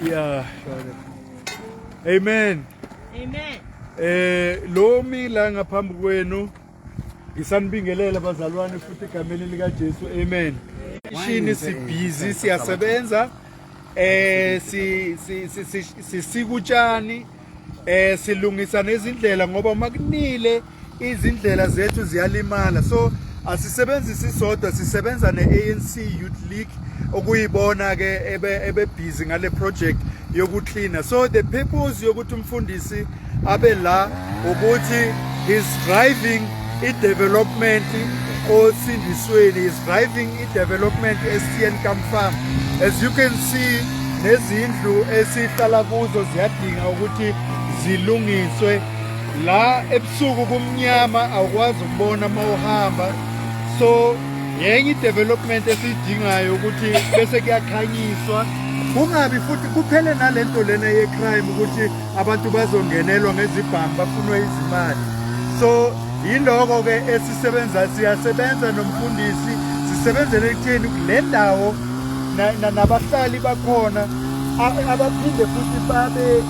Yeah. Amen. Amen. Lo mila ngaphambi kwenu ngisanibingelela bazalwane futhi egameni lika Jesu. Amen. Ishini sibhizi siyasebenza sisikutshani silungisa nezindlela ngoba makunile izindlela zethu ziyalimala, so asisebenzisi isodwa, sisebenza ne-ANC Youth League okuyibona ke ebe busy ngale project yokucleana. So the purpose yokuthi umfundisi abe la ukuthi he's driving i-development osindisweni, is driving i-development eSTN Kamfam. As you can see, nezindlu esihlala kuzo ziyadinga ukuthi zilungiswe. La ebusuku kumnyama awukwazi ukubona mawuhamba, so yenye development esidingayo ukuthi bese kuyakhanyiswa, kungabi futhi kuphele nalento lena ye-crime ukuthi abantu bazongenelwa ngezibhamu bafunwe izimali. So yiloko ke siyasebenza nomfundisi, sisebenzele ekutheni kule ndawo nabahlali bakhona abaphinde futhi babe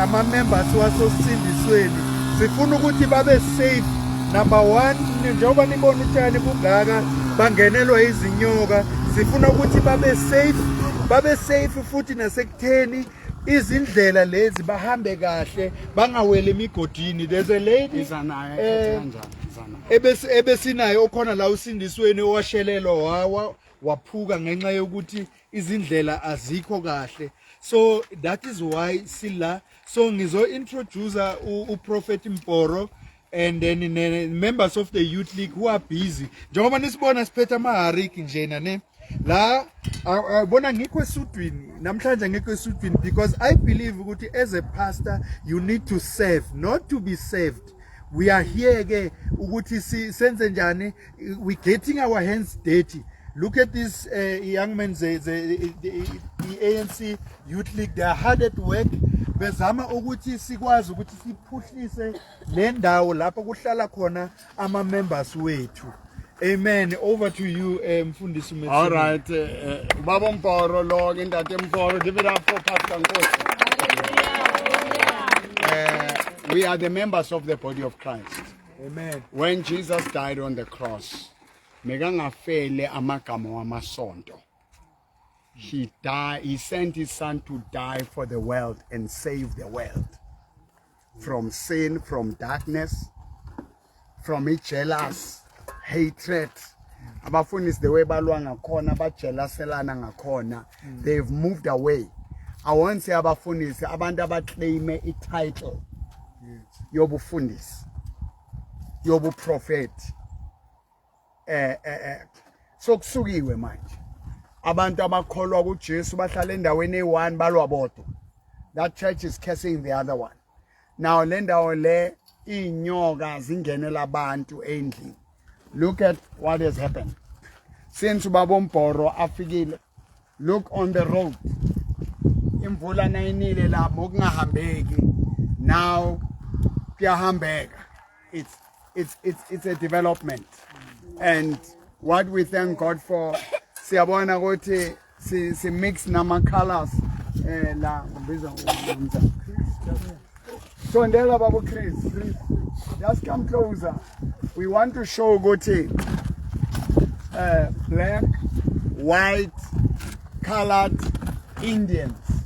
ama-members wasosindisweni. Sifuna ukuthi babe safe. Number one, njengoba nibona utshani bungaka bangenelwa izinyoka, sifuna ukuthi babe safe futhi nasekutheni izindlela lezi bahambe kahle bangaweli emigodini. There's a lady ebesinayo okhona la usindisweni owashelelwa waphuka ngenxa yokuthi izindlela azikho kahle. So that is why sila. So ngizo introduce uProphet Mporo and then members of the youth league who are busy. Njengoba nisibona siphethe amahariki njena ne la bona ngikho esudwini namhlanje ngikho esudwini because I believe ukuthi as a pastor you need to serve, not to be saved. We are here ke ukuthi senze njani, we getting our hands dirty. Look at this young men, the ANC Youth League, they are hard at work. Bezama ukuthi sikwazi ukuthi siphuhlise le ndawo lapho kuhlala khona ama members wethu. Amen. Over to you, Mfundisi Messi. All right. Baba Mporo, Lord, in that Mporo, give it up for Pastor Nkosi. We are the members of the body of Christ. Amen. When Jesus died on the cross, megangafele amagama wamasonto. He sent his son to die for the world and save the world from sin, from darkness, from jealous, hatred. Abafundisi the way balwa ngakhona bajelaselana ngakhona, they've moved away. I won't say abafundisi abantu abaclaim i-title yobufundisi, yobuprofet. So kusukiwe manje. Abantu abakholwa kuJesu bahlala endaweni eyi-1 balwa bodwa. That church is cursing the other one. Now le ndawo le inyoka zingenela abantu endlini. Look at what has happened. Since Ubaba Mporo afikile, look on the road. Imvula nayinile la mokungahambeki. Now kuyahambeka. It's a development. And what we thank God for, siyabona ukuthi si mix nama colors la ngibiza ngomza. So ndela baba Chris, just come closer. We want to show ukuthi black, white, colored Indians,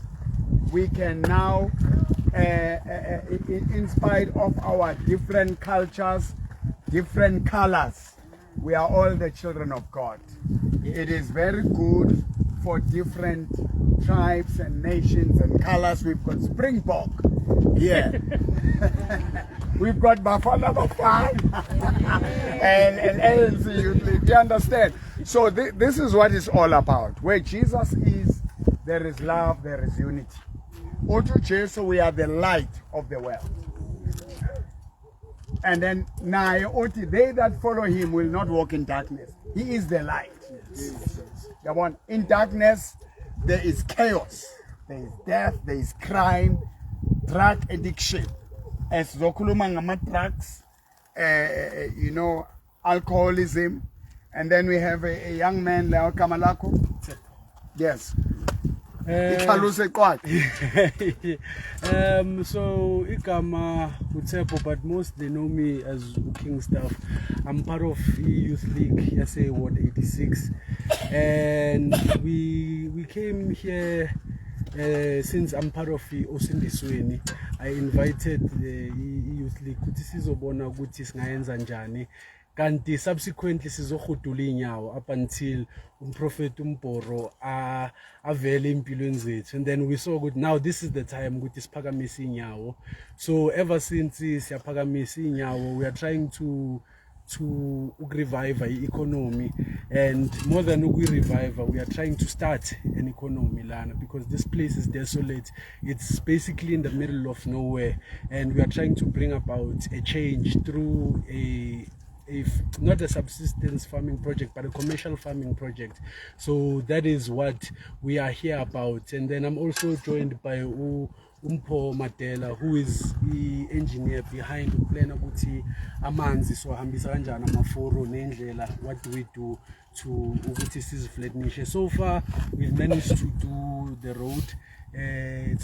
we can now in spite of our different cultures, different colors, we are all the children of God. It is very good for different tribes and nations and colors. We've got Springbok here. We've got Bafana Bafana and ANC Youth League. You understand? So this is what it's all about. Where Jesus is, there is love, there is unity. Unto Jesus, we are the light of the world. And then now, they that follow him will not walk in darkness. He is the light. The one in darkness, there is chaos, there is death, there is crime, drug addiction. As Zokuluma ngama drugs, alcoholism, and then we have a young man, Leo Kamalako. Yes. ikhaluse eqwaqi. So igama Utsepo, but most they know me as King Staff. I'm part of the Youth League, Yase Ward 86, and we came here since I'm part of the Osindisweni. I invited the Youth League ukuthi sizobona ukuthi singayenza njani. Kanti subsequently sizokhudula inyawo up until umprophet uMboro avele empilweni zethu, and then we saw good now this is the time ukuthi siphakamise inyawo. So ever since siyaphakamisa inyawo, we are trying to revive the economy, and more than we revive, we are trying to start an economy lana, because this place is desolate. It's basically in the middle of nowhere, and we are trying to bring about a change through not a subsistence farming project, but a commercial farming project. So that is what we are here about. And then I'm also joined by Umpho Matela, who is the engineer behind the plan ukuthi amanzi so hambisa kanjani amaforo nendlela. What do we do to ukuthi siziflatnishe? So far we've managed to do the road. It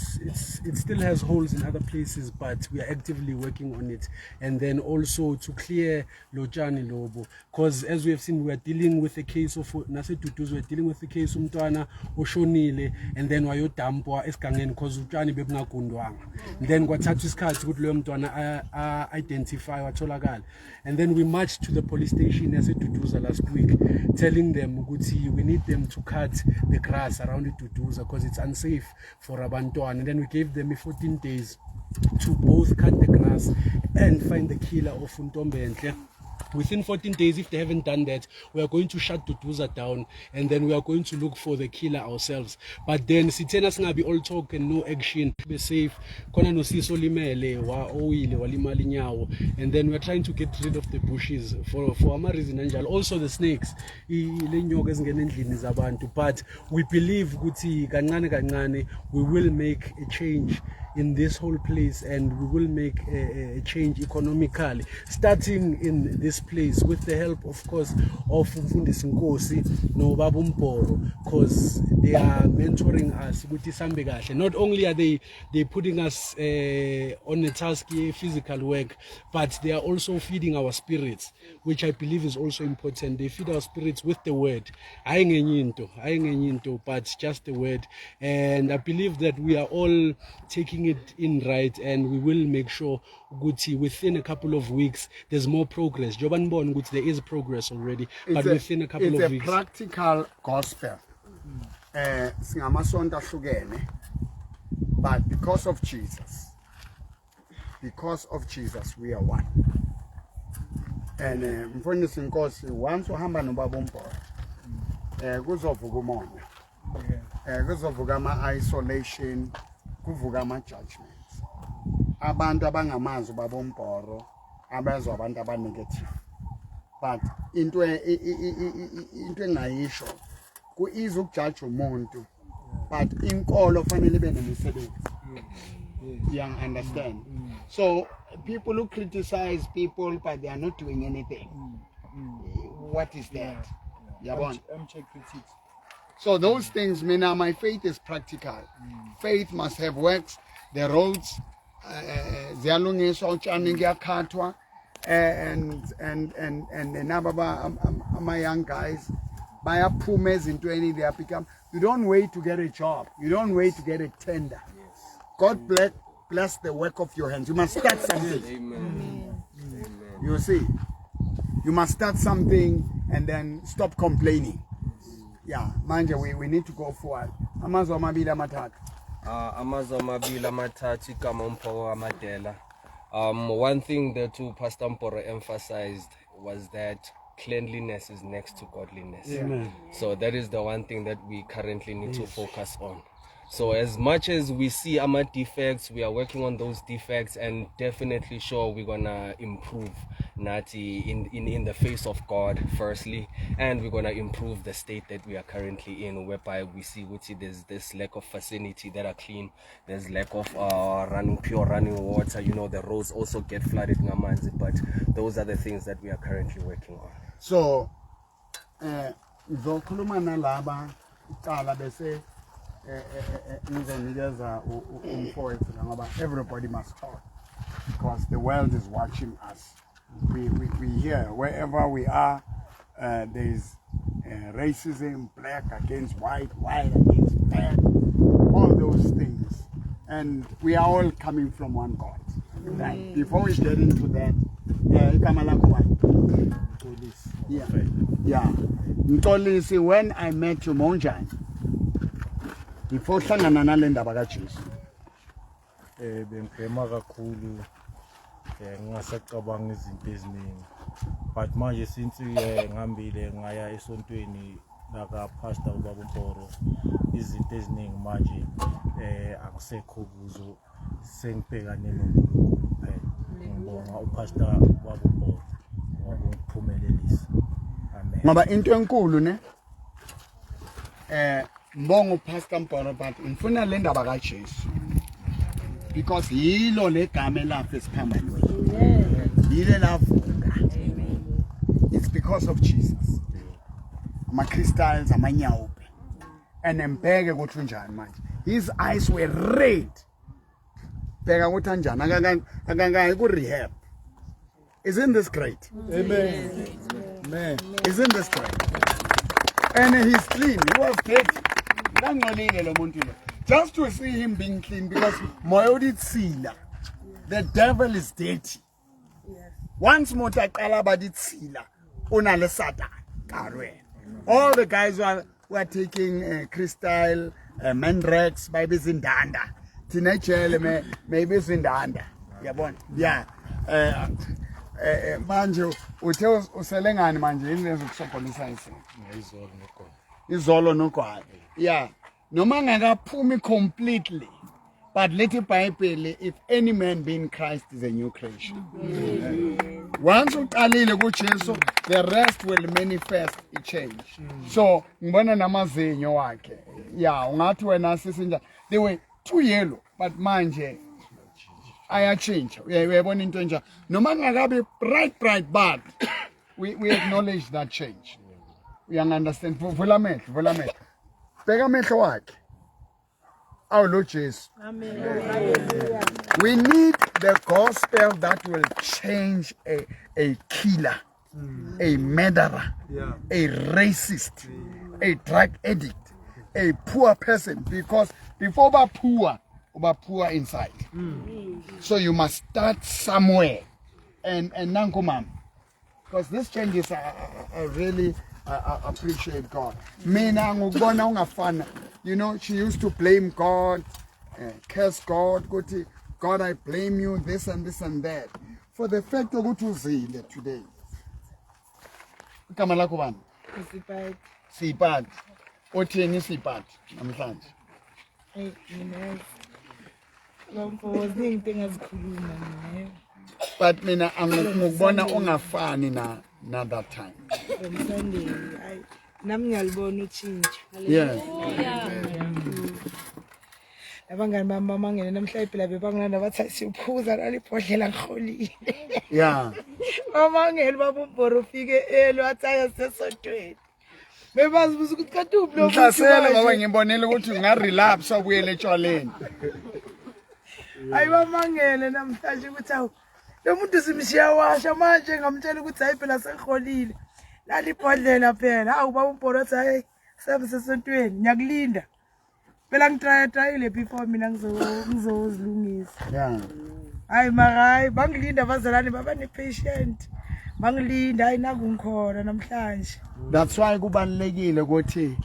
still has holes in other places, but we are actively working on it. And then also to clear Lojani Lobo, because as we have seen, we are dealing with the case of Nase Tutus, we are dealing with the case of Mtwana Oshonile, and then Wayo Dampwa Eskangen, because Ujani Bebna Kundwang. Then Gwatatu Skats would learn Mtwana identify Watolagal. And then we marched to the police station Nase Tutuza last week, telling them we need them to cut the grass around the Tutuza because it's unsafe for Abantoan. And then we gave them 14 days to both cut the grass and find the killer of Untombe Ntle. Within 14 days, if they haven't done that, we are going to shut Tutuza down, and then we are going to look for the killer ourselves. But then sitena singabi all talk and no action. Be safe. Kona no siso limele wa oile wa limali nyawo. And then we are trying to get rid of the bushes for ama reason anjalo. Also the snakes. Ilenyoka ezingena endlini zabantu. But we believe ukuthi kancane kancane we will make a change in this whole place, and we will make a change economically, starting in this place with the help, of course, of Mfundisi Nkosi no Baba Mporo, because they are mentoring us. Not only are they putting us on a task, physical work, but they are also feeding our spirits, which I believe is also important. They feed our spirits with the word, but just the word. And I believe that we are all taking it in right, and we will make sure within a couple of weeks there's more progress. Joban Bon, there is progress already, but within a couple of weeks. It's a practical gospel. Singamasonto ahlukene, but because of Jesus we are one. And Mfundisi Nkosi, once uhamba noBaba Mporo, kuzovuka umoya, kuzovuka ama-isolation, kuvuka ama-judgments. Abantu abangamazi uBaba Mporo abezwa abantu abanegative, but into engayisho ku-easy ukujudge umuntu, but inkolo fanele ibe nemisebenzi. You understand? So people who criticize people but they are not doing anything, what is that? Critics. So those things, my faith is practical. Faith must have works. The roads, and my young guys, they are become. You don't wait to get a job. You don't wait to get a tender. God bless the work of your hands. You must start something. Amen. You see, you must start something and then stop complaining. Yeah, manje, we need to go forward. Amazwa mabila matatu. Amazwa mabila matatu kama Mporo Amadela. One thing that Pastor Mporo emphasized was that cleanliness is next to godliness. Yeah. So that is the one thing that we currently need to focus on. So as much as we see our defects, we are working on those defects, and definitely sure we're gonna improve Nati in the face of God firstly, and we're gonna improve the state that we are currently in, whereby we see there's this lack of facility that are clean, there's lack of pure running water. The roads also get flooded ngamanzi, but those are the things that we are currently working on. So zokhuluma nalaba uqala bese ngizonikeza umfowethu ngoba everybody must talk because the world is watching us. We hear wherever we are, there's racism, black against white, white against black, all those things. And we are all coming from one God. Right. Before we get into that, yeah. Mtolisi, when I met you, Monjan, before hlangana nale ndaba kaJesu, bengibhema kakhulu ngingasacabanga izinto eziningi, but manje since ngihambile ngaya esontweni laka pastor uBaba Mporo, izinto eziningi manje akusekho kuzo, sengibhekane noNkulunkulu kuphela. Ngibonga upastor uBaba Mporo ngokuphumelelisa. Amen. ngoba into enkulu ne mbongo Pastor Mporo, but ngifuna le ndaba kaJesu because yilo legama elapha esiphambanweni, yile lavuka. It's because of Jesus. Ama-crystals, amanyawupe, and embheke ukuthi unjani manje. His eyes were red. Bheka ukuthi anjani, akangayi ku-rehab. Isn't this great? Amen. Amen. Isn't this great? And he's clean. He was dirty. Kangcolile lo muntu lo. Just to see him being clean, because moya uditsila. The devil is dirty. Once umuntu aqala baditsila, unale Satan. All the guys who are taking crystal, mandrax, maybe zindanda. Teenager, maybe zindanda. Yabona? Yeah. Manje uthe uselengani manje yini lezokusokolisa isi izolo nogwayi. Yeah, noma ngakaphumi completely, but let iBhayibheli, if any man be in Christ is a new creation. Once uqalile kuJesu, the rest will manifest a change. So ngibona namazinyo wakhe, yeah, ungathi wena sisinja, they were too yellow, but manje ayachinja. Uyayibona into enja noma ngakabe bright but we acknowledge that change. We understand. Vula amehlo bheka amehlo wakhe. Awu lo Jesu. Amen. We need the gospel that will change a killer, a murderer, a racist, a drug addict, a poor person, because before we're poor inside. So you must start somewhere. And nanko mama, because this changes, I really appreciate God. Mina ngubona ungafana. You know, she used to blame God, curse God, God, I blame you, this and this and that. For the fact of what you say today. Kama lako bani? Sipati. Otheni sipati namhlanje? But mina ngubona ungafani na that time. Nami ngiyalibona utshintsho. Yeah. Abangani bami bamangene namhla iphela bebangana bathi siphuza lalibhodlela ngholile. Yeah. Bamangene baba uBhoro ufike wathi ayesesontweni. Bebazibuza ukuthi kanti ublo umuntu. Mhlasele baba ngibonela ukuthi ungarelapse ubuyele etshwaleni. Hayi bamangene namhlanje ukuthi awu lo muntu simshiya washa manje ngamtshela ukuthi hayi phela sengholile. Lalibhodlela phela hawu baba uBhoro athi hayi sesontweni ngiyakulinda. Phela ngitrayile before mina ngizozilungisa. Yeah. Hayi mara bangilinda bazalwane baba nepatient. Bangilinda hayi nakungikhona namhlanje. That's why kubalekile ukuthi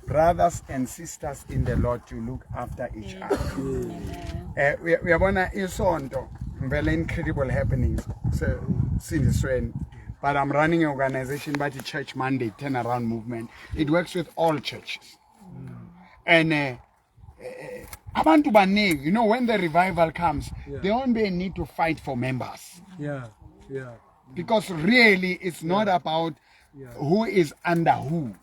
brothers and sisters in the Lord to look after each other. Uyabona isonto very incredible happenings sindisweni, but I'm running an organization by the Church Monday Turnaround Movement. It works with all churches. And abantu baningi, you know, when the revival comes, they won't be need to fight for members. Yeah. Because really it's not about who is under who.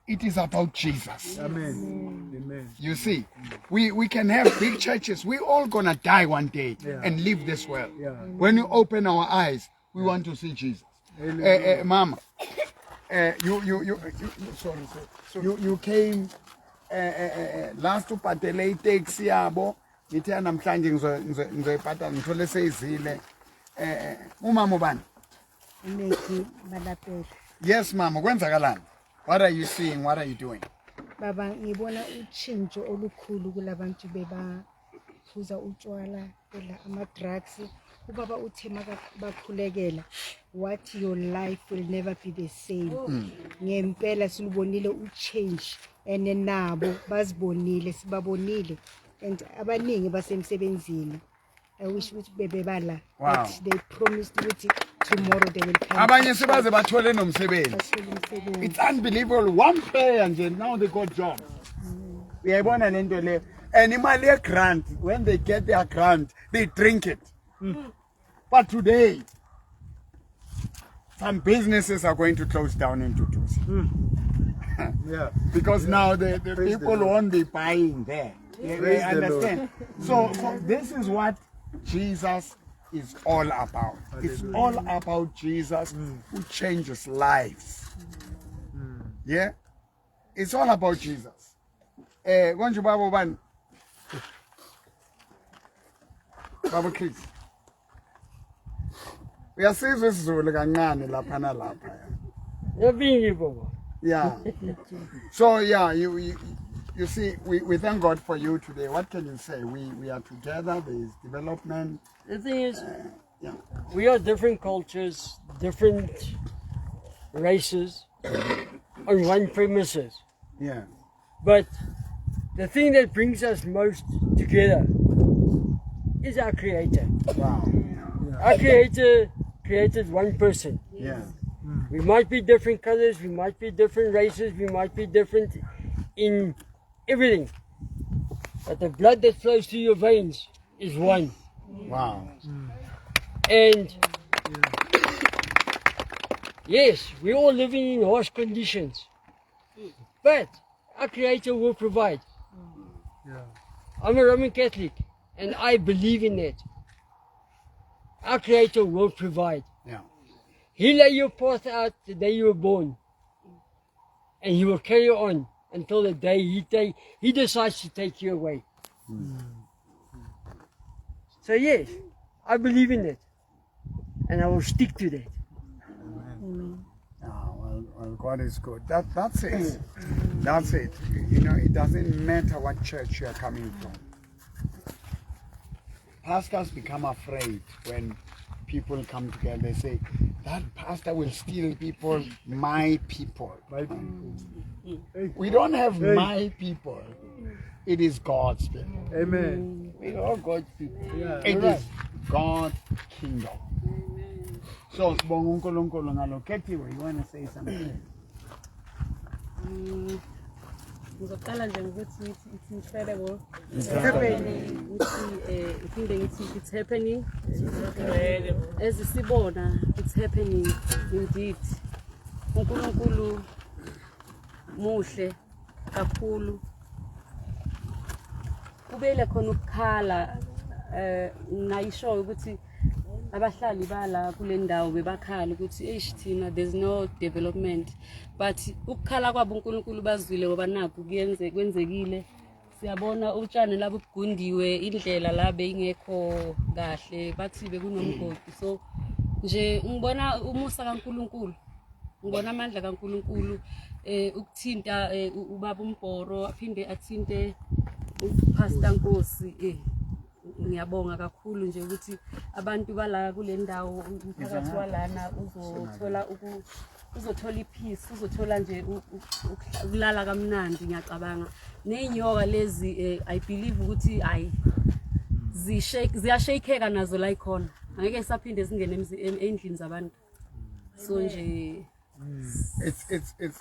It is about Jesus. Amen. You see, we can have big churches. We're all gonna die one day and leave this world. Yeah. When we open our eyes, we want to see Jesus. Mama, you came last ubhadele itaxi yabo ngithe namhlanje ngizoyibhadala ngithole seyizile umama ubani Umethi Balapela. yes mama kwenzakalani what are you seeing what are you doing Baba ngibona utshintsho olukhulu kulabantu bephuza utshwala kodwa ama drugs ubaba uthema bakhulekela what your life will never be the same ngempela silubonile uchange ene nabo bazibonile sibabonile and abaningi basemsebenzini I wish ukuthi bebebala Wow. but they promised ukuthi tomorrow they will come abanye sebaze bathole nomsebenzi bathole umsebenzi. it's unbelievable one player nje now they got jobs uyayibona lento le and imali ye grant when they get their grant they drink it but today some businesses are going to close down in Tutusi Yeah. because now the people won't be buying there they Praise the understand so this is what Jesus is all about it's all about Jesus who changes lives yeah it's all about Jesus konje baba bani baba Chris uyasizwa isizulu kancane lapha nalapha Yabingi baba. yeah so yeah you see we thank God for you today what can you say we are together there is development The thing is, yeah we are different cultures, different races, on one premises. yeah But the thing that brings us most together is our Creator. wow Our Creator created one person. yeah We might be different colors, we might be different races, we might be different in everything. But the blood that flows through your veins is one. wow And yes, we're all living in harsh conditions. But our Creator will provide. I'm a Roman Catholic and I believe in that. Our Creator will provide. yeah He lay your path out the day you were born. And He will carry on until the day He decides to take you away. So yes, I believe in that. And I will stick to that. Oh, well, God is good. That's it. That's it. You know, it doesn't matter what church you are coming from. Pastors become afraid when people come together. They say, that pastor will steal people, my people. We don't have my people. It is God's people. Amen. We are God's people. It is God's kingdom. So, sibonga uNkulunkulu ngalo. Kethiwe, you want to say something? Ngizoqala nje ngokuthi it's incredible. It's happening. Iphinde ngithi it's happening. Sibona it's happening indeed. uNkulunkulu muhle kakhulu. Kubele khona ukukhala ngayisho ukuthi abahlali bala kule ndawo bebakhala ukuthi thina there's no development but ukukhala kwabo uNkulunkulu bazwile ngoba nakho kwenzekile siyabona utshani labo bugundiwe indlela la beyingekho kahle bathi bekunomgodi so nje ngibona umusa kaNkulunkulu ngibona amandla kaNkulunkulu ukuthinta ubaba uMbhoro aphinde athinte uPastor Nkosi ngiyabonga kakhulu nje ukuthi abantu bala kule ndawo umphakathi walana uzothola ipeace uzothola nje ukulala kamnandi ngiyacabanga nenyoka lezi I believe ukuthi ziyashakeka nazo la ikhona angeke saphinde singene endlini zabantu so nje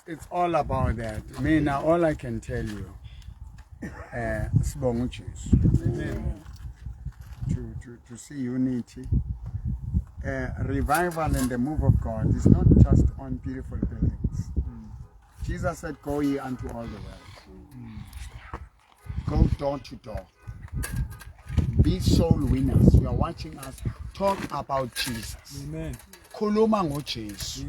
it's all about that. Mina, all I can tell you, sibonga uJesu. Amen. To see unity, revival and the move of God is not just on beautiful buildings. Jesus said, "Go ye unto all the world." Go door to door. Be soul winners. You are watching us talk about Jesus. Amen. Khuluma ngoJesu.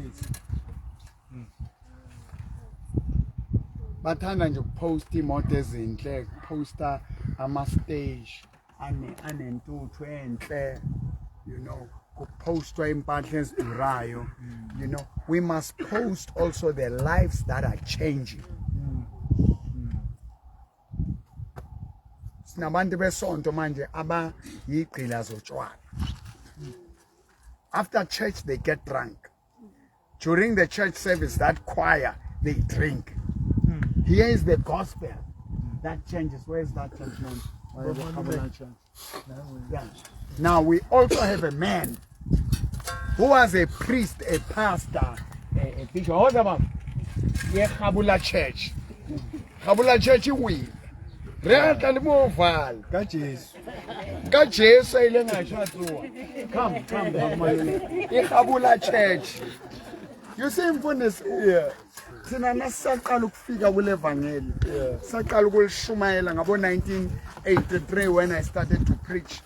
bathanda nje ukuposta imoto ezinhle posta ama-stage anentuthu enhle, you know, kupostwa impahla ezidurayo, you know. We must post also the lives that are changing. Sinabantu besonto manje abayigqila zotshwala. After church they get drunk. During the church service, that choir, they drink. Here is the gospel that changes. Where is that church name? Yeah. Now we also have a man who was a priest, a pastor, a bishop. What about Khabula Church? Khabula Church we. Rata limovali kaJesu. kaJesu ile ngashatuwa. Come. Khabula Church. You see mfundisi, yeah. Thina nasaqala ukufika kule evangeli. Saqala ukulishumayela ngabo 1983 when I started to preach.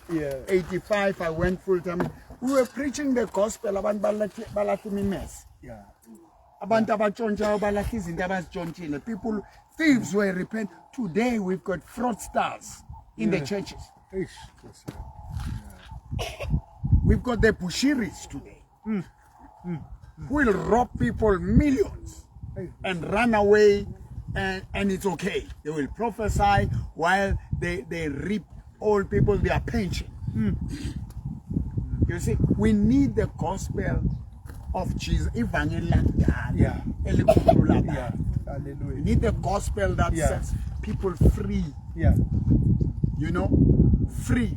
85 I went full time. We were preaching the gospel, abantu balahla imimesi. Abantu abatshontshayo balahla izinto abazitshontshile. People, thieves were repent. Today we've got fraudsters in the churches. We've got the Bushiris today. Who will rob people millions and run away, and it's okay. They will prophesy while they reap old people their pension. You see, we need the gospel of Jesus. Hallelujah. We need the gospel that sets people free. You know, free.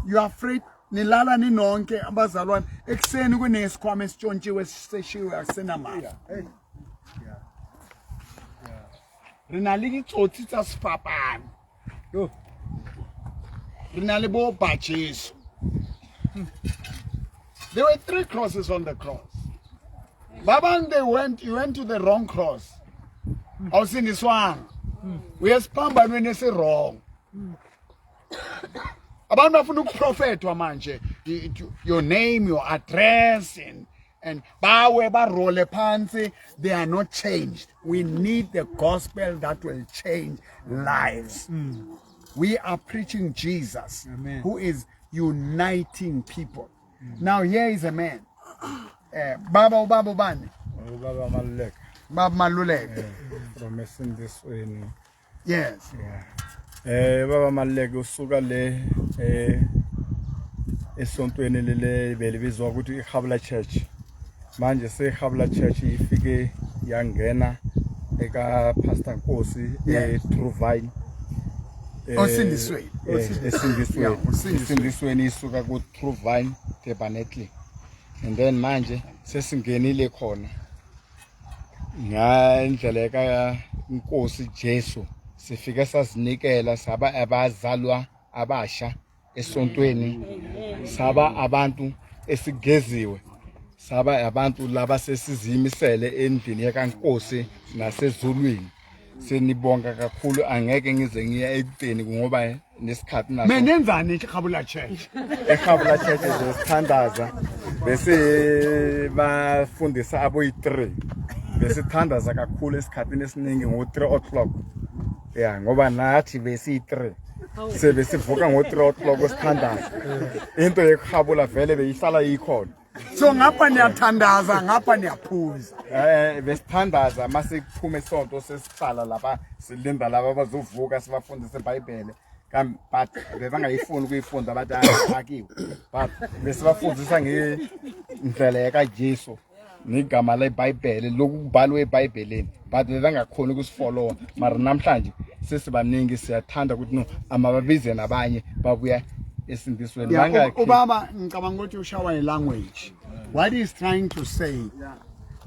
You are free. Nilala ninonke abazalwane ekseni kunesikhwama esitshontshiwe siseshiwe akusenamali. Rina litsotsi tsa sifapane. Yo. Rina le bo bajesu. There were 3 crosses on the cross. Babang you went to the wrong cross. Awusindiswanga. Uyasipamba wena se wrong. Abantu bafuna ukuprofetwa manje, your name, your address, and bawe barole phansi, they are not changed. We need the gospel that will change lives. We are preaching Jesus. Amen. Who is uniting people. Now here is a man. Baba Bani. Baba Maluleke. Baba Maluleke. From Esindisweni. Yes. Baba Maluleke usuka le esontweni lele belibizwa ukuthi iKhabula Church. Manje seKhabula Church ifike yangena eka Pastor Nkosi True Vine. Esindisweni isuka ku True Vine Tabernacle. And then manje sesingenile khona ngandlela eka Nkosi Jesu. Sifike sazinikela saba abazalwa abasha esontweni, saba abantu esigeziwe, saba abantu laba sesizimisele endini yakaNkosi nasezulwini. Senibonga kakhulu, angeke ngize ngiya ekuteni ngoba nesikhathi naso. Menenzani iKhabula Church? iKhabula Church ezithandaza bese bafundisa abo yi3. Bese thandaza kakhulu esikhathini esiningi ngo3 o'clock. Yeah, ngoba nathi besi3 sebesivuka ngo3 o'clock osithandaza. Into yeKhabula vele beyihlala yikhona. So ngapha niyathandaza, ngapha niyaphuza. Besithandaza mase kuphume isonto sesihlala lapha silinda laba abazovuka sibafundise iBhayibheli. But bebangayifuni ukuyifunda bathi akiwe. But besibafundisa ngendlela yakaJesu. Nigama leBhayibheli lokubhalwe eBhayibhelini. But bebangakhona ukusifollow. Mara namhlanje sesibaningi siyathanda ukuthi no amababize nabanye babuya esindisweni mangakhe. Ubaba ngicabanga ukuthi ushawa language. What he's trying to say,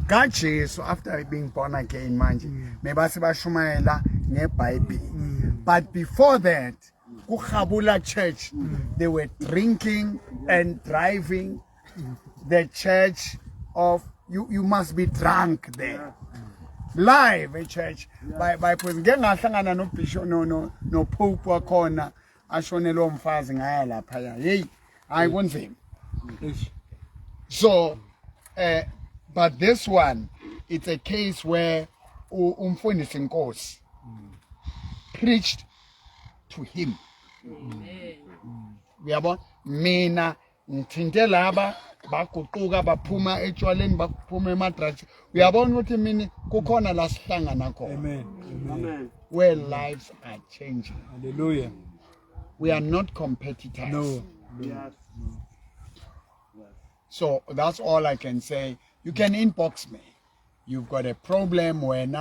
God Jesus after being born again manje mebase bashumayela ngeBhayibheli. But before that, kuKhabula Church, they were drinking and driving. The church of you must be drunk there. Live a church by President ngahlangana no bishop no pope wakhona ashonelo mfazi ngaya lapha hey I won't him. So but this one, it's a case where umfundisi inkosi preached to him. Uyabona mina ngithinte laba baguquka baphuma etshwaleni baphuma emadrugs. Uyabona ukuthi mina kukhona la sihlangana khona. Amen. Where lives are changing. Hallelujah. We are not competitors. No. So that's all I can say. You can inbox me. You've got a problem when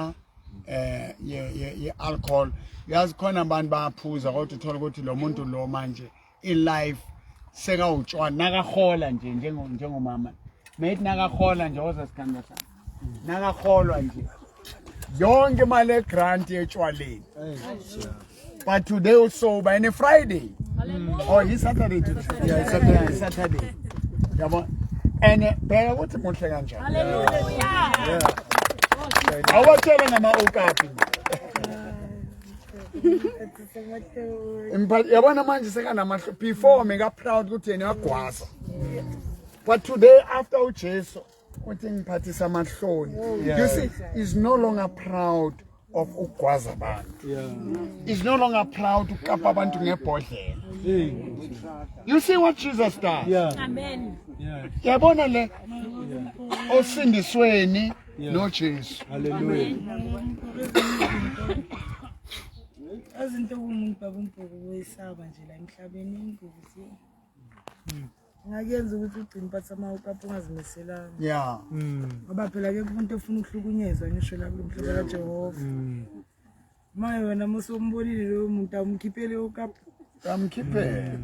alcohol. Yazi khona abantu bayaphuza kodwa uthola ukuthi lo muntu lo manje in life seka utshwa nakahola nje njengomama. Mate nakahola nje ozasikanda sana. Nakaholwa nje. Yonke imali egrant etshwaleni. But today also by a Friday. Oh, it's Saturday today. Yeah, it's Saturday. Yabo. And bheka ukuthi muhle kanjani. Hallelujah. Awatshela nama okapi. Yabona manje sekanamahlo before mega proud ukuthi yena wagwaza. But today after uJesu uthi ngiphathisa amahloni. You see, he's no longer proud of ugwaza abantu. He's no longer proud to kapa abantu ngebhodlela. You see what Jesus does? Amen. Yabona le osindisweni no Jesu. Hallelujah. Azinto kumuntu babumpoku wesaba nje la emhlabeni ingozi. Ngayenza ukuthi ugcine phatha amawukapho ungazimiselanga. Yeah. Ngoba phela ke umuntu ofuna ukuhlukunyezwa ngisho la kumhlaba kaJehova. Maye wena musombonile lo muntu amkhiphele ukapho. Amkhiphe.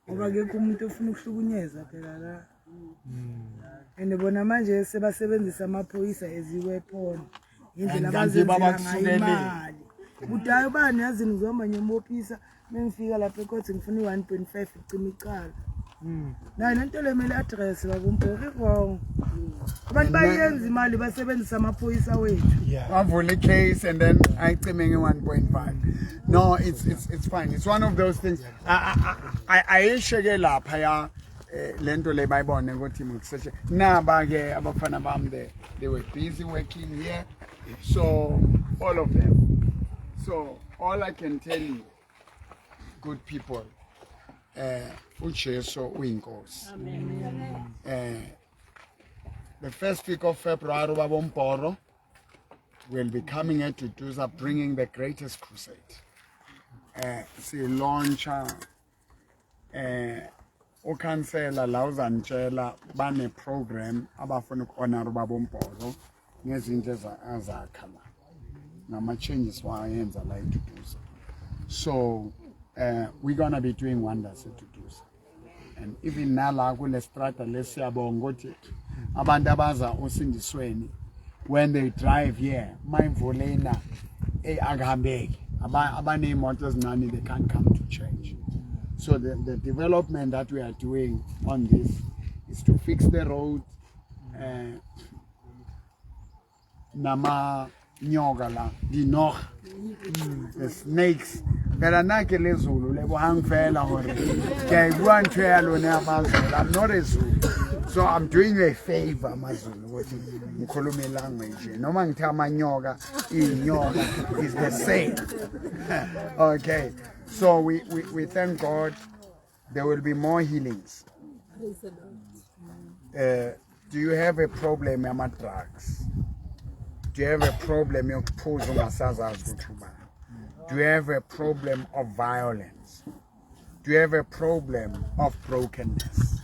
Ngoba ke umuntu ofuna ukuhlukunyezwa phela la. Bona manje sebasebenzisa amaphoyisa eziweapon. Indlela abazenza imali. Udayo bani yazi ngizoma nyemophisa mengifika lapha ekhothe ngifuna 1.5 icima icala. Nayi lento lemele address bakumphoki wrong. Abantu bayenza imali basebenzisa amaphoyisa wethu. Bavula icase and then ayicime nge 1.5. No, it's fine. It's one of those things. I isheke lapha ya lento le bayibone ukuthi mukuseshe. Naba ke abafana bami they were busy working here. So all of them. So all I can tell you, good people, uJesu uyinkosi. The first week of February, Babomporo will be coming here to Dusa, bringing the greatest crusade. See launch, ukansela la uzantshela bane program abafuna ukhonara Babomporo ngezinto ezakha la. Nama changes wayenza la eTutuza. So we're gonna be doing wonders eTutuza. And even nala kule strata lesiyabonga ukuthi abantu abaza usindisweni when they drive here mindfulina akahambeki abane imoto ezincane they can't come to church. So the development that we are doing on this is to fix the road nama nyoka la dinoga the snakes phela nake lezulu lebo hangifela hore kuyayibua ntwe yalona yamazulu. I'm not a Zulu, so I'm doing you a favor amazulu ukuthi ngikhulume language noma ngithi amanyoka inyoka is the same. Okay, so we thank God there will be more healings. Do you have a problem with drugs? Do you have a problem with Do you have a problem of violence? Do you have a problem of brokenness?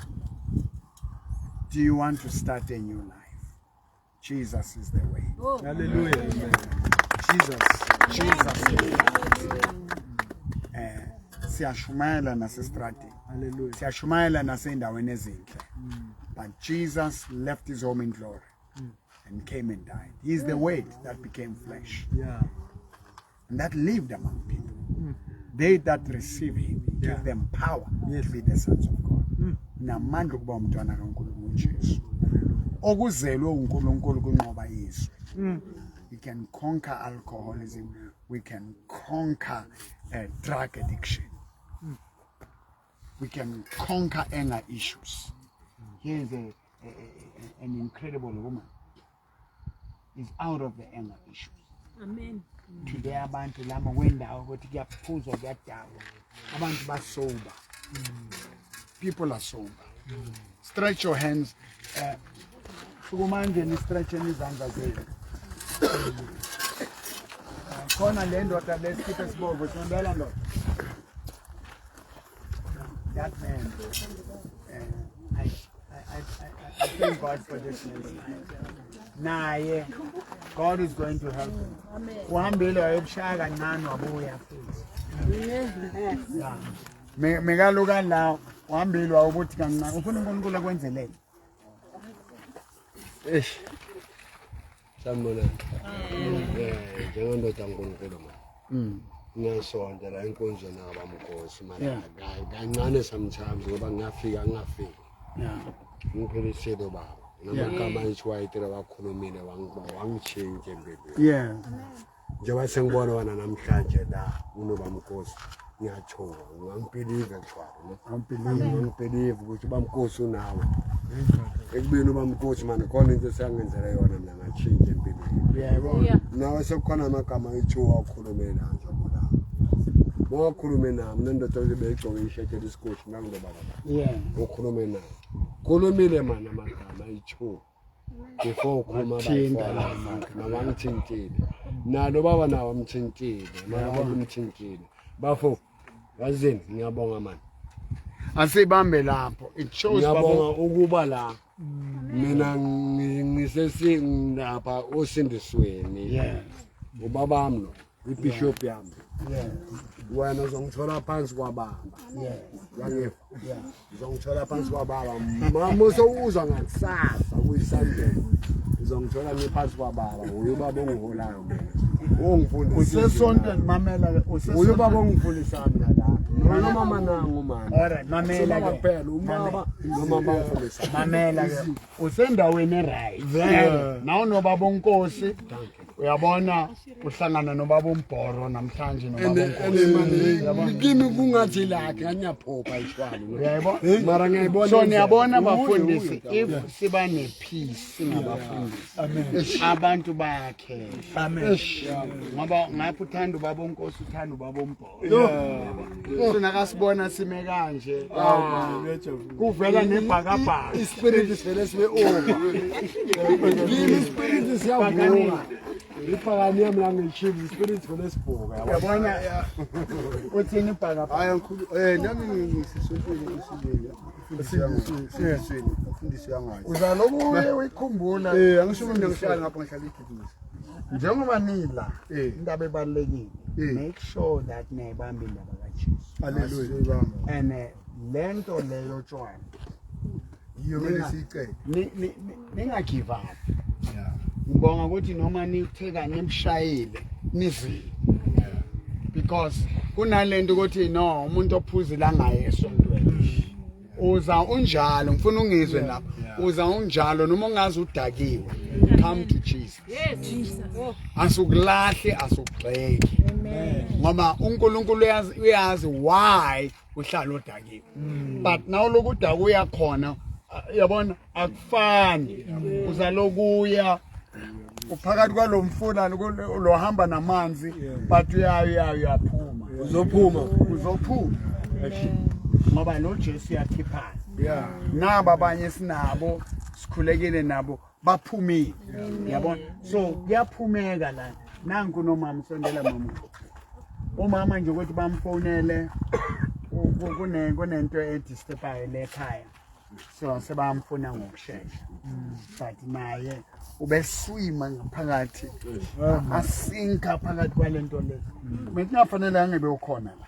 Do you want to start a new life? Jesus is the way. Hallelujah. Jesus is the way. Siyashumayela nasestradini. Hallelujah. Siyashumayela nasendaweni ezinhle. But Jesus left his home in glory and came and died. He is the word that became flesh. Yeah. And that lived among people. They that receive him, he gave them power to be the sons of God. Namandla ukuba umntwana kaNkulunkulu uJesu. Okuzelwe uNkulunkulu kunqoba Yesu. We can conquer alcoholism. We can conquer drug addiction. We can conquer anger issues. Here is an incredible woman. is out of the anger issues. Amen. Today abantu lama kwendawo ukuthi kuyaphuzwa kuyadakwa. Abantu basober. People are sober. Stretch your hands. Sukumanje ni stretch izandla zenu. Khona le ndoda lesikhiphe sibongo sondela ndoda. That man. I thank God for this man. Naye, God is going to help him. Uhambile wayebushaya kancane wabuya futhi. Yeah. Mekaluka la uhambile wabuthi kancane. Ufuna uNkulunkulu akwenzelele. Sanibona. Njengendoda kaNkulunkulu manje. Ngiyasondela enkonzweni yabamkhosi manje. Kancane sometimes ngoba ngiyafika ngingafiki. Yeah. Ngiphilisile baba. Namagama ethiwayitela wakhulumile wangichinje empilweni. Yeah. Njengoba sengibona wena namhlanje la unobamkhosi ngiyathoka ngangibelieve actually ngangibelieve ukuthi ubamkhosi unawe ekubeni ubamkhosi manje khona into esiyangenzela yona mina ngachinje empilweni. Yeah. Nawe sekukhona amagama ethiwa wakhulumela njengoba la wakhulume nami nendoda ebeyigcoke isheti lesikhoshi nangiloba la. Yeah. Ukhulume naye khulumile mana amagama ethiwa before ukhuluma abangithintile nalo baba nawo amthintile nabo amthintile bafo yazini ngiyabonga manje Asibambe lapho. It shows ngiyabonga ukuba la mina ngisesingapha osindisweni. Yeah. Ubaba wami lo ibishop yami. Yeah. Wena uzongithola phansi kwababa. Yeah. Yangifa. Yeah. Uzongithola phansi kwababa. Mama usowuzwa ngakusasa kuyiSunday. Uzongithola ngiphansi kwababa. Uyubaba ongiholayo mina. Ongifundisa. Usesonto mamela Uyubaba ongifundisa mina la. Noma mama nangu mama. Alright, mamela ke. Kuphela umama noma bangifundisa. Mamela ke. Usendaweni eright. Nawo nobaba onkosi. Uyabona uhlangana nobaba uMbhoro namhlanje nobaba onkosi. Kimi kungathi la nganyaphopha ishwalo. Uyayibona? Mara ngiyayibona. So niyabona bafundisi if siba nepeace singabafundisi. Amen. Abantu bayakhehla. Amen. Ngoba ngapha uthanda ubaba onkosi uthanda ubaba uMbhoro. Sinakasibona sime kanje. Kuvela nebhakabhaka. Ispirit sivele sibe over. Kimi spirit siyavuka. Iphakani yami la ngichibi spirit vele sibhoka. Yabona uthini ibhakabhaka? Hayi ngikhulu nami ngisisontweni isibili. Ufundisi yangayo. Uzalobuye uyikhumbula. Angisho mina ngihlala ngapha ngihlala iGibhisi. Njengoba nila indaba ebalekile. Make sure that niyayibamba indaba kaJesu. Hallelujah. And lento leyo tshwana. Yiyo manje sicela. Ninga give up. Yeah. Ngibonga ukuthi noma nitheka nemshayile nizile. Because kunalento ukuthi no umuntu ophuzila ngaye esontweni. Uza unjalo ngifuna ungizwe lapha. Uza unjalo noma ungazi udakiwe. Come to Jesus. Yes, Jesus. Asukulahle asugxeke. Amen. Ngoba uNkulunkulu uyazi why uhlala odakiwe. But now lokuda kuya khona yabona akufani. Uzalokuya uphakathi kwalomfula lohamba namanzi but uyaphuma. Uzophuma. Ngoba lo Jesu yakhiphana. Yeah. Naba abanye sinabo sikhulekile nabo baphumile. Yabona? So kuyaphumeka la. Nanku nomama sondela mama. Umama nje ukuthi bamfonele kunento edisturbayo lekhaya. So sebamfuna ngokusheshsha. But naye ubeswima ngaphakathi. Asinka phakathi kwalento le. Mina kufanele ngibe ukhona la.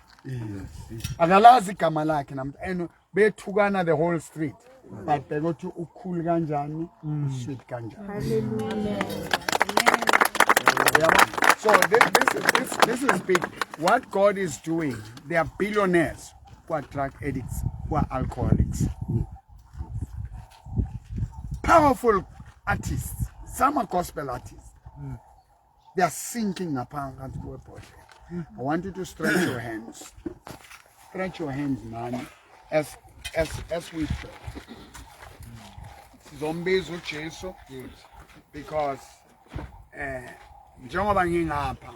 Akalazi igama lakhe namhlanje bethukana the whole street. But they go to ukhulu kanjani, sweet kanjani. Hallelujah. So this is big. What God is doing, they are billionaires who are drug addicts, who are alcoholics. Powerful artists, some are gospel artists. They are sinking upon that word. I want you to stretch your hands. Stretch your hands, man, as we pray. Zombies with Jesus, because njengoba ngingapha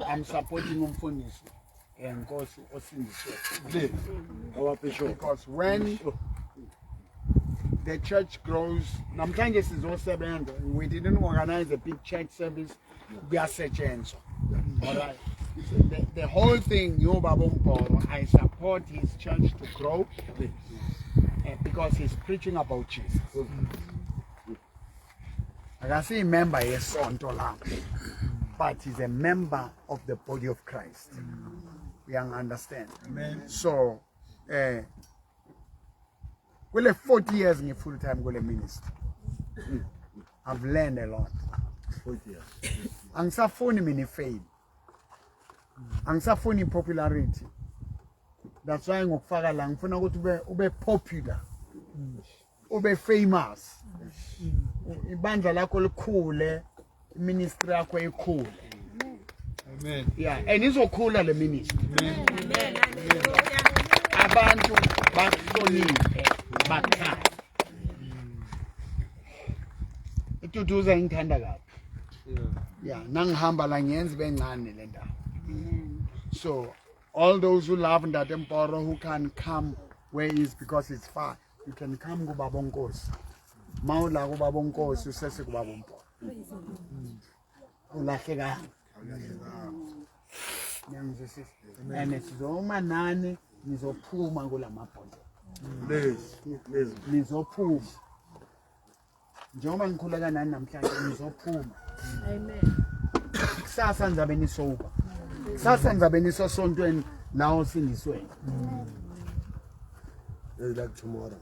I'm supporting umfundisi Nkosi osindisiwe. Because when the church grows, namhlanje sizosebenza, we didn't organize a big church service, kuyasetshenzwa. All right. The whole thing, Baba Mporo, I support his church to grow because he's preaching about Jesus. I can see a member yes on but he's a member of the body of Christ. We understand. Amen. So, well, 40 years in a full-time ministry. I've learned a lot. 40 years. I'm suffering in fame. I'm suffering in popularity. That's why I'm going to be popular. Ube famous. Ibandla lakho likhule, ministry yakho ikhule. Amen. Yeah, and izokhula le ministry. Amen. Abantu bahloniphe bakhaya. Ituduza ngithanda kabi. Yeah, nangihamba la ngiyenza bencane le ndawo. So all those who love Ndate Mporo who can come where he is because it's far, you can come ku Baba Nkosi. Maula ku Baba Nkosi usese ku Baba Mporo. Ulahleka. And sizomanani nizophuma kula mabhodlela. Nizophuma. Njengoba ngikhuleka nani namhlanje nizophuma. Amen. Kusasa ngizabe nisoba. Kusasa ngizabe nisosontweni nawo sindisweni. Like tomorrow.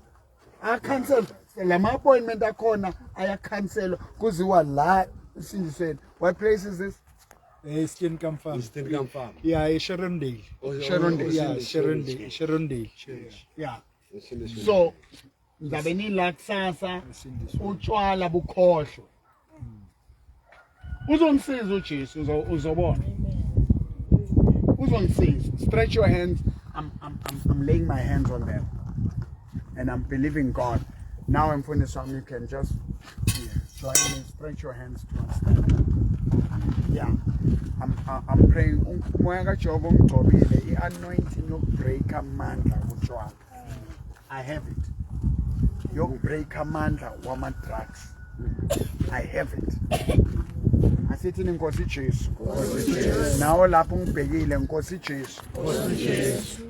I cancel lama appointment akhona aya cancel kuziwa la sindisweni. What place is this? Eastern Farm. Eastern Farm. Yeah, Sharondale. Sharondale. Yeah, Sharondale. Yeah. So, ngizabe nila kusasa utshwala bukhohlwe. Uzongisiza uJesu uzobona. Uzongisiza. Stretch your hands. I'm laying my hands on them. And I'm believing God. Now I'm finished, so you can just join me. Stretch your hands to us. Yeah, I'm praying. The anointing of break amandla. I have it. Your break amandla wama drugs. I have it. I sit in Nkosi Jesu. Now lapho ngibhekile Nkosi Jesu.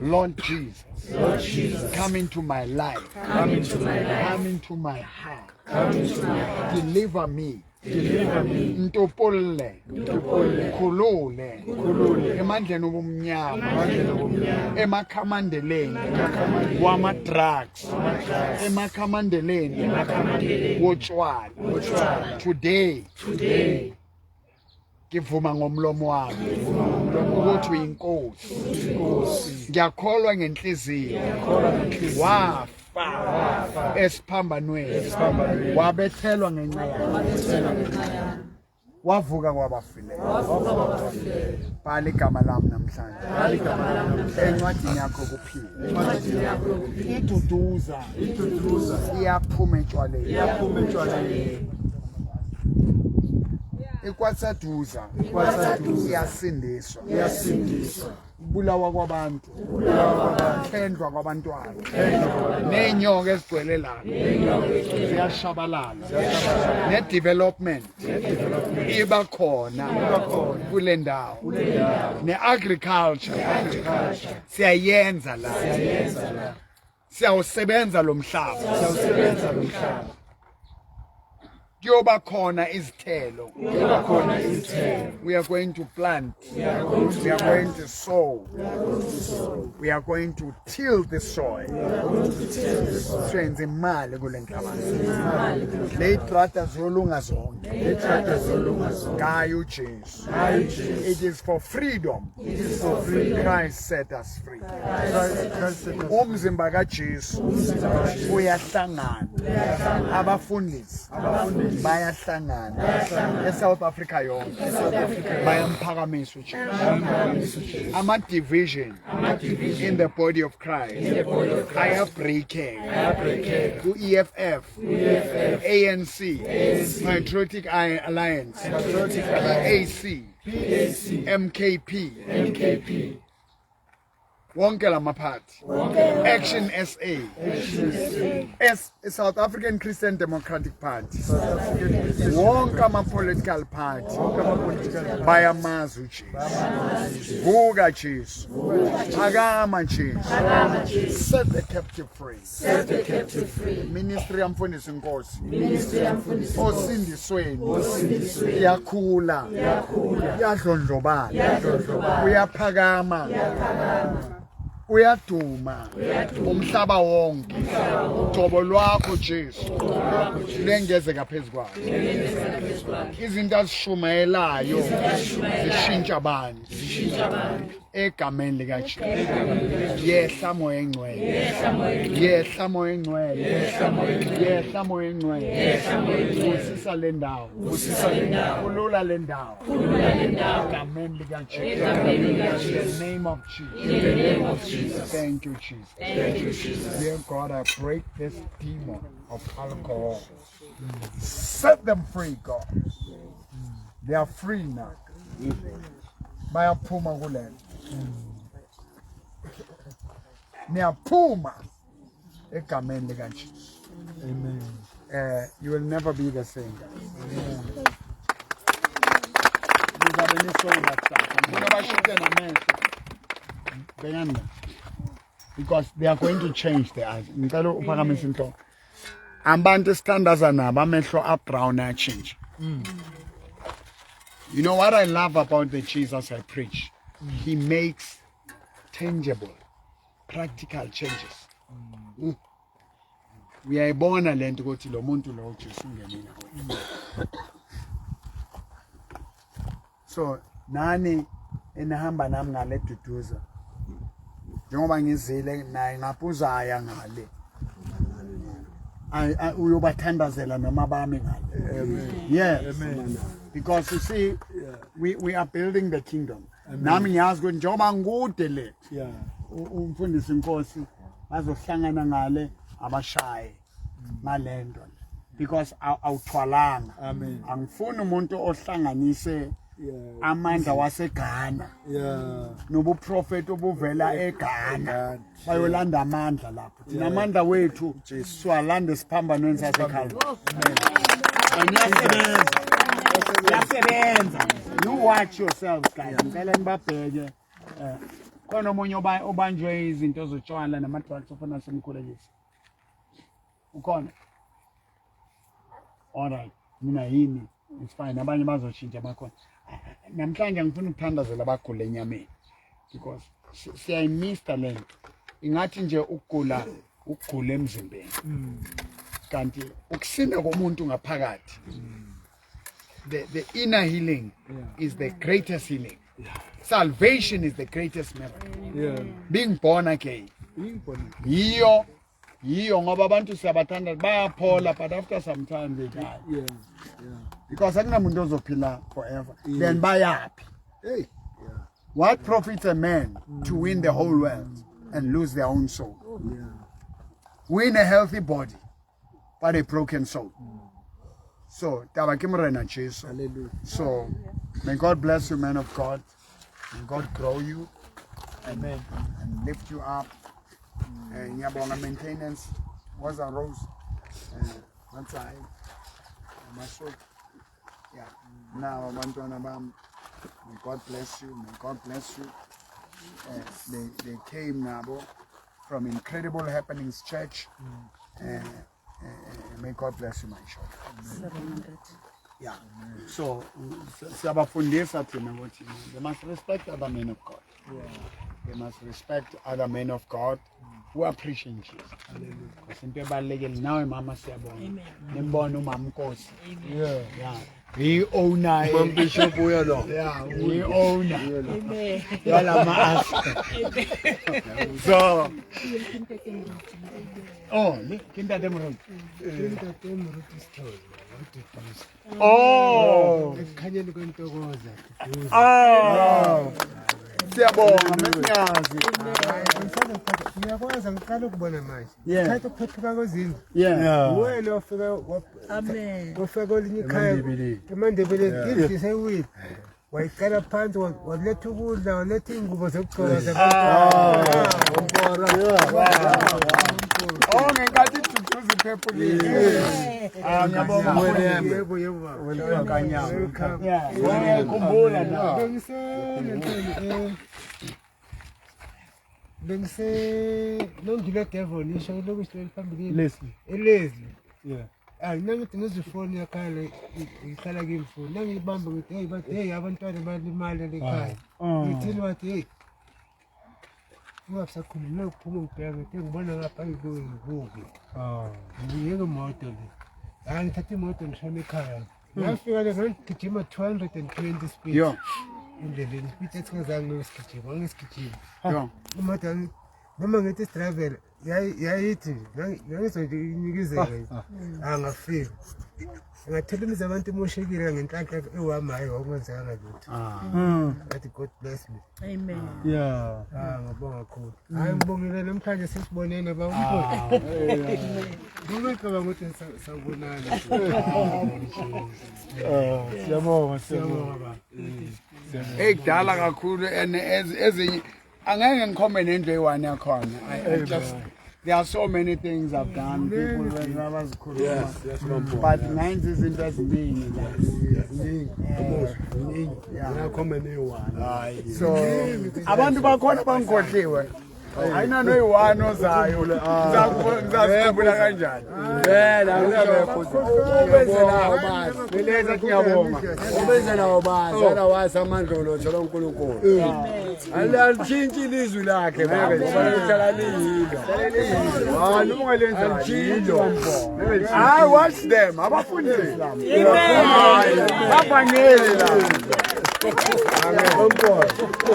Lord Jesus. Come into my life. Come into my heart. Deliver me. Ntopole khulule emandleni obumnyama emakhamandeleni wama drugs emakhamandeleni wotshwala today ngivuma ngomlomo wami ukuthi uyinkosi ngiyakholwa ngenhliziyo wafa esiphambanweni wabethelwa ngenxa yakhe wavuka kwabafileyo bhala igama lami namhlanje encwadini yakho kuphila iduduza iyaphuma etshwaleni ikwasaduza iyasindiswa bulawa kwabantu khendwa kwabantwana nenyoka ezigcwele la ziyashabalala ne-development iba khona kule ndawo ne-agriculture siyayenza la siyawusebenza lo mhlaba kuyoba khona izithelo we are going to plant we are going to sow we are going to till the soil senze imali kule nhlabathi le tractor zolunga zonke ngayo uJesu it is for freedom Christ set us free umzimba kaJesu uyahlangana abafundisi bayahlangana eSouth Africa yonke bayamphakamisa uJesu ama-division in the body of Christ ayabreakeka ku-EFF ANC Patriotic Alliance PAC MKP wonke lamaphathi Action SA South African Christian Democratic Party wonke ama-political party bayamazi uJesu vuka Jesu phakama Jesu set the captive free ministry yamfundisi Nkosi osindisweni iyakhula iyadlondlobala uyaphakama uyaduma umhlaba wonke ujobo lwakho Jesu lengeze ngaphezulu kwakho izinto azishumayelayo zishintsha abantu egameni likaJesu yehla moya engcwele yehla moya engcwele yehla moya engcwele usisa le ndawo ulula le ndawo egameni likaJesu in the name of Jesus. Thank you, Jesus. Dear God, I break this demon of alcohol. Set them free, God. They are free now. Bayaphuma kule. Niyaphuma egameni likaJesu. Amen. You will never be the same, guys. Because they are going to change their eyes. Abantu standards nabo amehlo abrown change. You know what I love about the Jesus I preach? He makes tangible, practical changes. Uyayibona lento ukuthi lo muntu lo uJesu ungenina kuye. So nani enihamba nami ngale duduza njengoba ngizile naye ngaphuzaya ngale uyobathandazela noma bami ngale. Yes. Amen. Because you see we are building the kingdom. Nami ngiyazi ukuthi njengoba ngikude le umfundisi Nkosi bazohlangana ngale abashaye ngalento because awuthwalanga. Amen. Angifuni umuntu ohlanganise amandla waseGhana nobu prophet obuvela eGhana bayolanda amandla lapho thina amandla wethu siwalanda esiphambanweni saseKhalvari. Yasebenza. You watch yourselves guys. Ngicela nibabheke khona omunye obanjwe izinto zotshwala nama-drugs ofuna simkhulelise ukhona. Alright, mina yini it's fine, abanye bazoshintsha bakhona. Namhlanje ngifuna ukuthandazela abagula enyameni because siyayimista lento ingathi nje ukugula emzimbeni kanti ukusinda komuntu ngaphakathi the inner healing is the greatest healing. Salvation is the greatest miracle. Being born again yiyo ngoba abantu siyabathanda bayaphola but after some time they die. Because akunamuntu ozophila forever. Then bayaphi? What profits a man to win the whole world and lose their own soul? Win a healthy body but a broken soul. So tabakimrena Jesu. So may God bless you, man of God. May God grow you. Amen. And lift you up. Nyabonga maintenance was a rose. Once I myself. Yeah. Now Bantwana Bam, may God bless you. May God bless you. They came Nabo from Incredible Happenings Church. May God bless you, my church. 700. Yeah. So siyabafundisa thina ukuthi they must respect other men of God. They must respect other men of God who are preaching Jesus. Because into ebalekile nawe mama siyabona. Nimbona umama Nkosi. Yeah. He owner. Bishop uyalo. Yeah, he owner. Yala master. So. Oh, kinda demon. Oh. Ekhanyeni kwentokoza. Oh. Siyabonga mesiyazi. Ngiyakwazi ngiqala ukubona manje. Yeah. Thatha ukuphephuka kwezindlu. Yeah. Wena ofika Amen. ofika olinye ikhaya eMandebeleni indlu sewile. Wayiqala phansi waletha ukudla waletha ingubo zokugcoka zabantwana. Oh, ngenkathi ijujuza iphephulile. Ngiyabonga mwelema. Yebo yebo. Welcome. Yeah. Khumbula na. Bengise nongile Devon isho lokhu sicela phambili. Leslie. Leslie. Yeah. Nangithi ngizifoni yakhala ihlala kimfoni. Nangibamba ngithi hey bathi hey abantwana balimala lekhaya. Ngithini wathi hey. Ungasakhuluma ukuphuma ngibheka ngithi ngibona ngapha ngibuki. Ngiyeke imoto le. Ngithatha imoto ngishona ekhaya. Ngafika le ngigijima 220 speed. Yo. Indleleni speed esikazange ngisigijima ngisigijima. Yo. Imoto noma ngithi driver yayithi ngizoyinikizela angafika ngathela imizi abantu emoshekile ngenhlanhla ewamayo okwenzeka lutho athi God bless me. Amen. Yeah. Ngabonga kakhulu. Hayi ngibongile namhlanje sisibonene ba umfowethu. Ngicabanga ukuthi sawubonana. Siyabonga. Ekudala kakhulu and ezinye angeke ngikhombe nendlu eyi-1 yakhona. I just there are so many things I've done. People when I was cool. But nine izinto eziningi. Ngakho ne1. So abantu bakhona bangikhohliwe. Ayinano eyi-1 ozayo. Ngizakukhumbula kanjani? Vela Ubenzela ubani? Beleza ngiyabonga. ubenzela ubani wala wasa amandlo thola uNkulunkulu. Alitshintshi ilizwi lakhe ngoba lihlala liyilo. Hayi ungalenza njalo. I watch them. Abafundisi lami. Bafanele lami.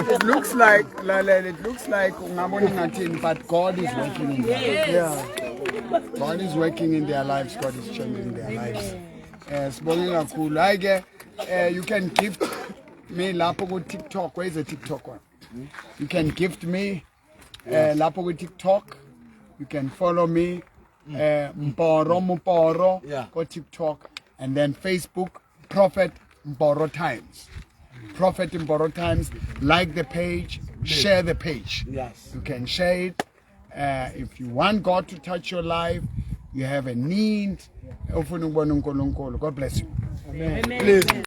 It looks like ungabona ngathini, but God is working in their lives. Yeah. God is working in their lives. God is changing their lives. Sibonge kakhulu. Hayi ke you can gift me lapho ku TikTok. Where is the TikTok one? You can gift me lapho ku TikTok. You can follow me Mporo go TikTok, and then Facebook Prophet Mporo Times. Prophet Mporo Times. Like the page, share the page. Yes. You can share it. If you want God to touch your life, you have a need. God bless you. Amen.